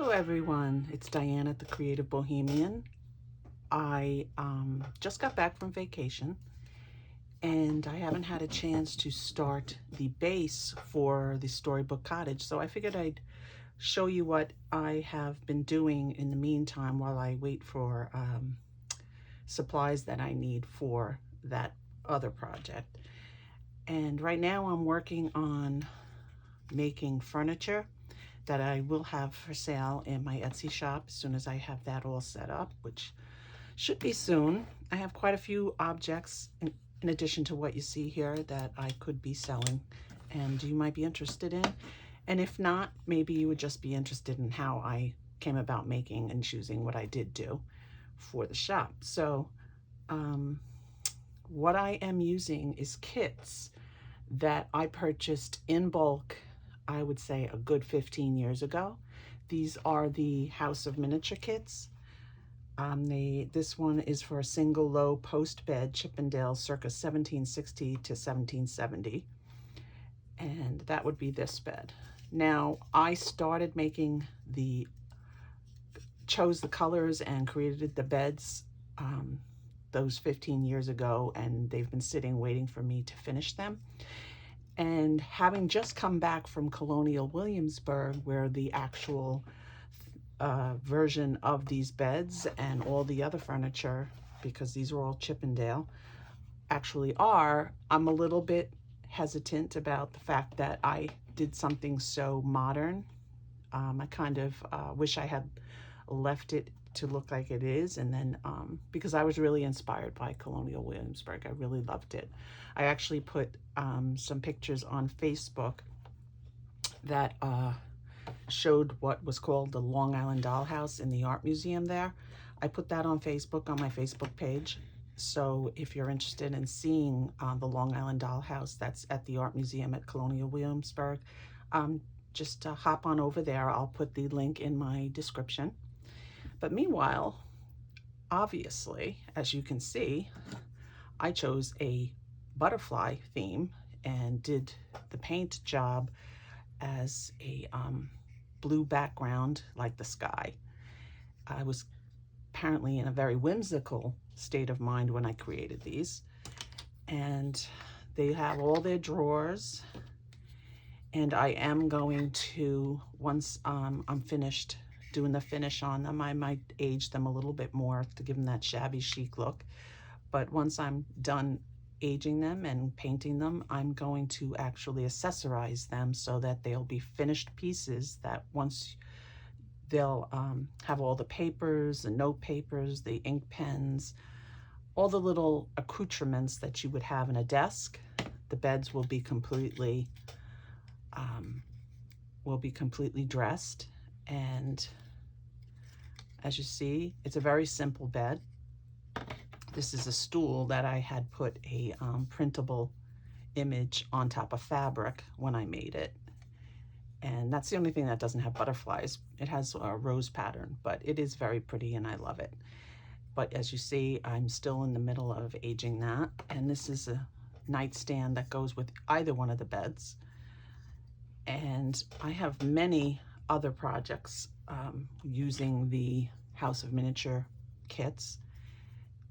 Hello everyone, it's Diane at the Creative Bohemian. I just got back from vacation and I haven't had a chance to start the base for the Storybook Cottage, so I figured I'd show you what I have been doing in the meantime while I wait for supplies that I need for that other project. And right now I'm working on making furniture that I will have for sale in my Etsy shop as soon as I have that all set up, which should be soon. I have quite a few objects in addition to what you see here that I could be selling and you might be interested in. And if not, maybe you would just be interested in how I came about making and choosing what I did do for the shop. So what I am using is kits that I purchased in bulk, I would say a good 15 years ago. These are the House of Miniature kits. This one is for a single low post bed, Chippendale, circa 1760 to 1770. And that would be this bed. Now, I started making chose the colors and created the beds those 15 years ago, and they've been sitting waiting for me to finish them. And having just come back from Colonial Williamsburg, where the actual version of these beds and all the other furniture, because these are all Chippendale, actually are, I'm a little bit hesitant about the fact that I did something so modern. I kind of wish I had left it to look like it is, and then because I was really inspired by Colonial Williamsburg. I really loved it. I actually put some pictures on Facebook that showed what was called the Long Island Dollhouse in the art museum there. I put that on Facebook, on my Facebook page. So if you're interested in seeing the Long Island Dollhouse that's at the art museum at Colonial Williamsburg, just hop on over there. I'll put the link in my description. But meanwhile, obviously, as you can see, I chose a butterfly theme and did the paint job as a blue background like the sky. I was apparently in a very whimsical state of mind when I created these. And they have all their drawers. And I am going to, once I'm finished doing the finish on them, I might age them a little bit more to give them that shabby chic look. But once I'm done aging them and painting them, I'm going to actually accessorize them so that they'll be finished pieces that once they'll have all the papers, the note papers, the ink pens, all the little accoutrements that you would have in a desk. The beds will be completely dressed. And as you see, it's a very simple bed. This is a stool that I had put a printable image on top of fabric when I made it. And that's the only thing that doesn't have butterflies. It has a rose pattern, but it is very pretty and I love it. But as you see, I'm still in the middle of aging that. And this is a nightstand that goes with either one of the beds. And I have many other projects using the House of Miniature kits.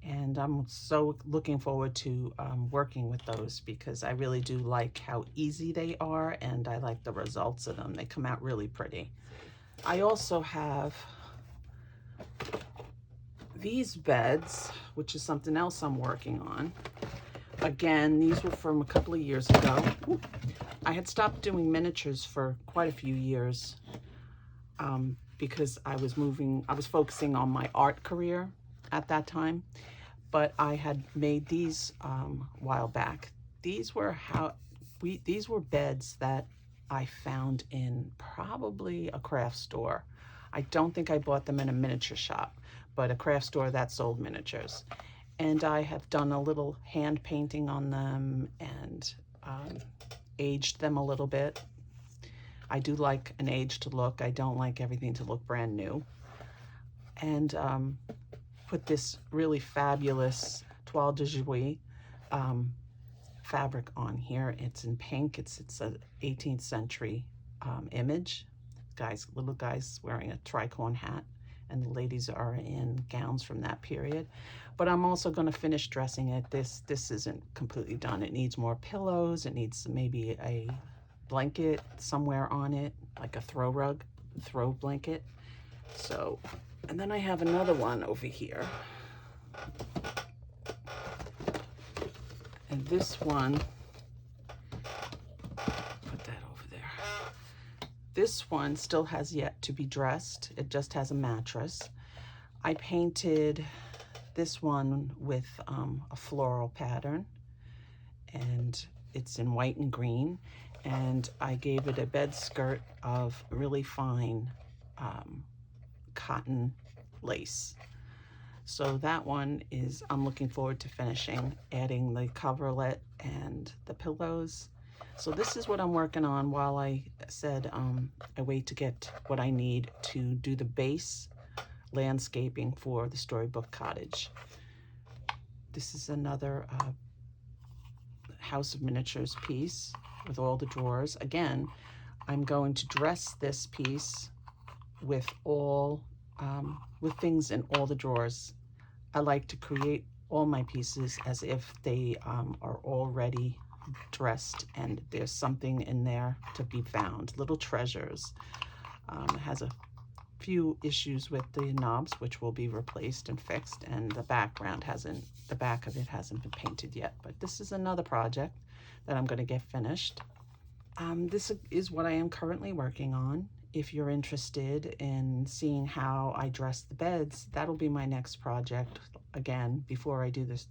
And I'm so looking forward to working with those because I really do like how easy they are and I like the results of them. They come out really pretty. I also have these beds, which is something else I'm working on. Again, these were from a couple of years ago. I had stopped doing miniatures for quite a few years because I was focusing on my art career at that time, but I had made these a while back. These were beds that I found in probably a craft store. I don't think I bought them in a miniature shop, but a craft store that sold miniatures. And I have done a little hand painting on them and aged them a little bit. I do like an aged look. I don't like everything to look brand new. And put this really fabulous toile de jouy fabric on here. It's in pink. It's an 18th century image. little guys wearing a tricorn hat, and the ladies are in gowns from that period. But I'm also going to finish dressing it. This isn't completely done. It needs more pillows. It needs maybe a blanket somewhere on it, like a throw blanket. So, and then I have another one over here. And this one, put that over there. This one still has yet to be dressed. It just has a mattress. I painted this one with a floral pattern, and it's in white and green. And I gave it a bed skirt of really fine cotton lace. So that one is, I'm looking forward to finishing, adding the coverlet and the pillows. So this is what I'm working on while I said I wait to get what I need to do the base landscaping for the storybook cottage. This is another House of Miniatures piece with all the drawers. Again, I'm going to dress this piece with all with things in all the drawers. I like to create all my pieces as if they are already dressed and there's something in there to be found, little treasures. It has a few issues with the knobs, which will be replaced and fixed, and the back of it hasn't been painted yet. But this is another project that I'm going to get finished. This is what I am currently working on. If you're interested in seeing how I dress the beds, that'll be my next project, again, before I do this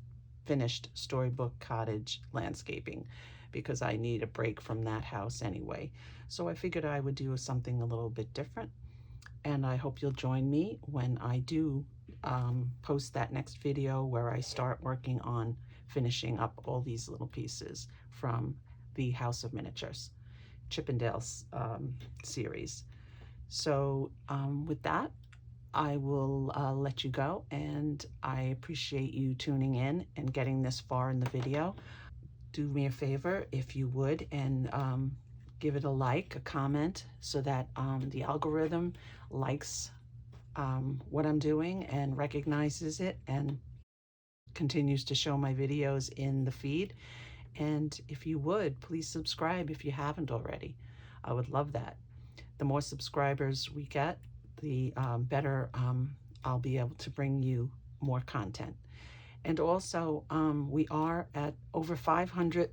finished storybook cottage landscaping, because I need a break from that house anyway. So I figured I would do something a little bit different, and I hope you'll join me when I do post that next video where I start working on finishing up all these little pieces from the House of Miniatures Chippendales series. So with that, I will let you go, and I appreciate you tuning in and getting this far in the video. Do me a favor, if you would, and give it a like, a comment, so that the algorithm likes what I'm doing and recognizes it and continues to show my videos in the feed. And if you would, please subscribe if you haven't already. I would love that. The more subscribers we get, the better I'll be able to bring you more content. And also, we are at over 500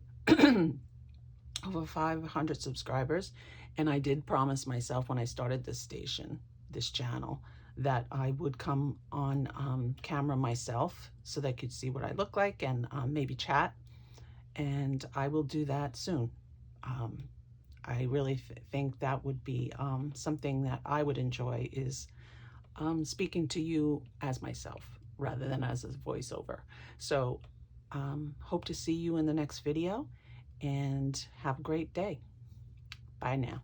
over 500 subscribers, and I did promise myself when I started this channel, that I would come on camera myself so they could see what I look like and maybe chat. And I will do that soon. I really think that would be something that I would enjoy, is speaking to you as myself rather than as a voiceover. So hope to see you in the next video, and have a great day. Bye now.